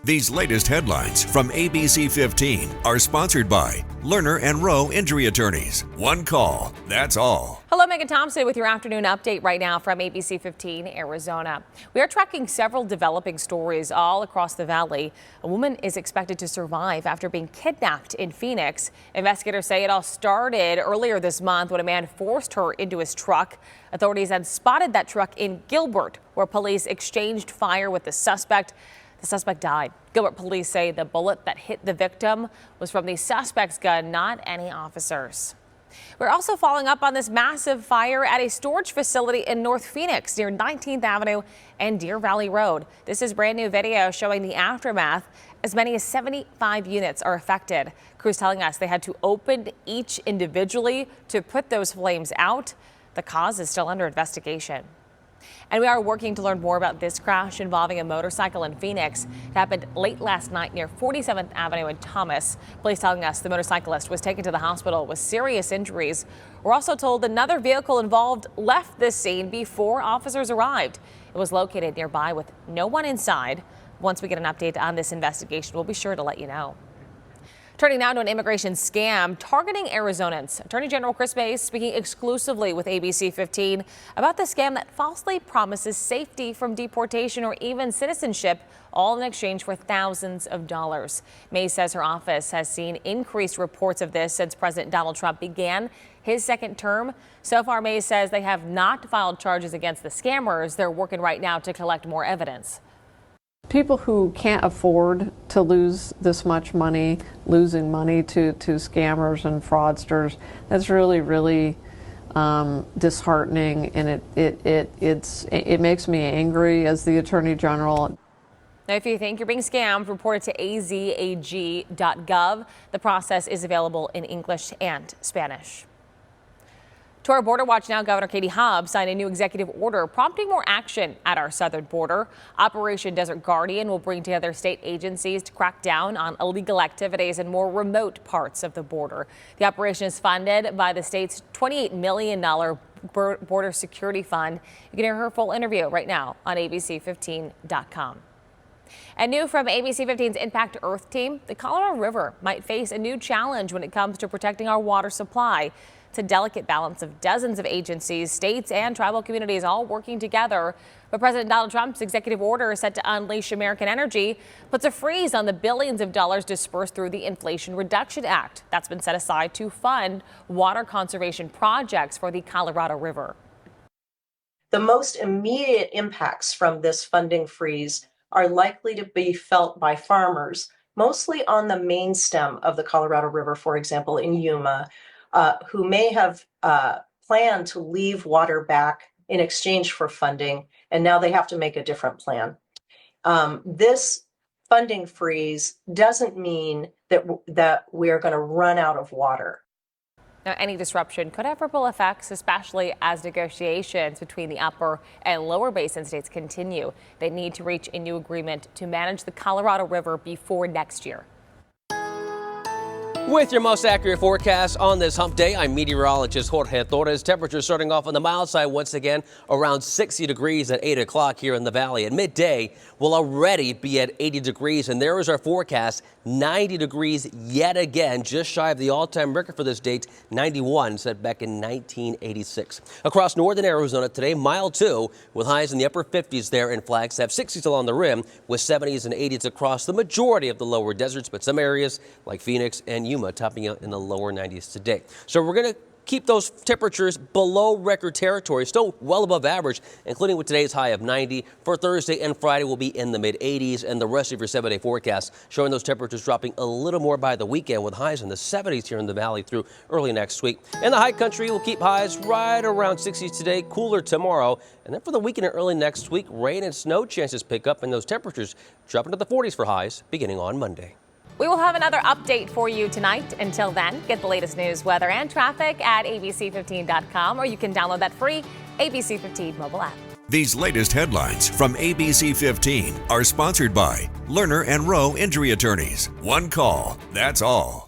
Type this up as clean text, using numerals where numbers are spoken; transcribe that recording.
These latest headlines from ABC15 are sponsored by Lerner and Rowe Injury Attorneys. One call, that's all. Hello, Megan Thompson with your afternoon update right now from ABC15 Arizona. We are tracking several developing stories all across the valley. A woman is expected to survive after being kidnapped in Phoenix. Investigators say it all started earlier this month when a man forced her into his truck. Authorities had spotted that truck in Gilbert, where police exchanged fire with the suspect. The suspect died. Gilbert police say the bullet that hit the victim was from the suspect's gun, not any officers. We're also following up on this massive fire at a storage facility in North Phoenix near 19th Avenue and Deer Valley Road. This is brand new video showing the aftermath. As many as 75 units are affected. Crews telling us they had to open each individually to put those flames out. The cause is still under investigation. And we are working to learn more about this crash involving a motorcycle in Phoenix. It happened late last night near 47th Avenue and Thomas. Police telling us the motorcyclist was taken to the hospital with serious injuries. We're also told another vehicle involved left this scene before officers arrived. It was located nearby with no one inside. Once we get an update on this investigation, we'll be sure to let you know. Turning now to an immigration scam targeting Arizonans. Attorney General Chris Mays speaking exclusively with ABC 15 about the scam that falsely promises safety from deportation or even citizenship, all in exchange for thousands of dollars. Mays says her office has seen increased reports of this since President Donald Trump began his second term. So far, Mays says they have not filed charges against the scammers. They're working right now to collect more evidence. People who can't afford to lose this much money, losing money to scammers and fraudsters, that's really disheartening, and it makes me angry as the Attorney General. Now, if you think you're being scammed, report it to azag.gov. The process is available in English and Spanish. To our border watch now, Governor Katie Hobbs signed a new executive order prompting more action at our southern border. Operation Desert Guardian will bring together state agencies to crack down on illegal activities in more remote parts of the border. The operation is funded by the state's $28 million border security fund. You can hear her full interview right now on ABC15.com. And new from ABC 15's Impact Earth team, the Colorado River might face a new challenge when it comes to protecting our water supply. It's a delicate balance of dozens of agencies, states and tribal communities all working together. But President Donald Trump's executive order set to unleash American energy puts a freeze on the billions of dollars dispersed through the Inflation Reduction Act. That's been set aside to fund water conservation projects for the Colorado River. The most immediate impacts from this funding freeze are likely to be felt by farmers, mostly on the main stem of the Colorado River, for example, in Yuma, who may have planned to leave water back in exchange for funding, and now they have to make a different plan. This funding freeze doesn't mean that we are going to run out of water. Now, any disruption could have ripple effects, especially as negotiations between the upper and lower basin states continue. They need to reach a new agreement to manage the Colorado River before next year. With your most accurate forecast on this hump day, I'm meteorologist Jorge Torres. Temperatures starting off on the mild side once again, around 60 degrees at 8 o'clock here in the valley. At midday, we'll already be at 80 degrees, and there is our forecast, 90 degrees yet again, just shy of the all-time record for this date, 91, set back in 1986. Across northern Arizona today, mild too, with highs in the upper 50s there in Flagstaff, 60s along the rim, with 70s and 80s across the majority of the lower deserts, but some areas like Phoenix and Yuma topping out in the lower 90s today. So we're going to keep those temperatures below record territory, still well above average, including with today's high of 90. For Thursday and Friday, we'll be in the mid 80s, and the rest of your 7-day forecast showing those temperatures dropping a little more by the weekend, with highs in the 70s here in the valley through early next week. In the high country, we'll keep highs right around 60s today, cooler tomorrow, and then for the weekend and early next week, rain and snow chances pick up, and those temperatures drop into the 40s for highs beginning on Monday. We will have another update for you tonight. Until then, get the latest news, weather, and traffic at ABC15.com, or you can download that free ABC 15 mobile app. These latest headlines from ABC15 are sponsored by Lerner and Rowe Injury Attorneys. One call, that's all.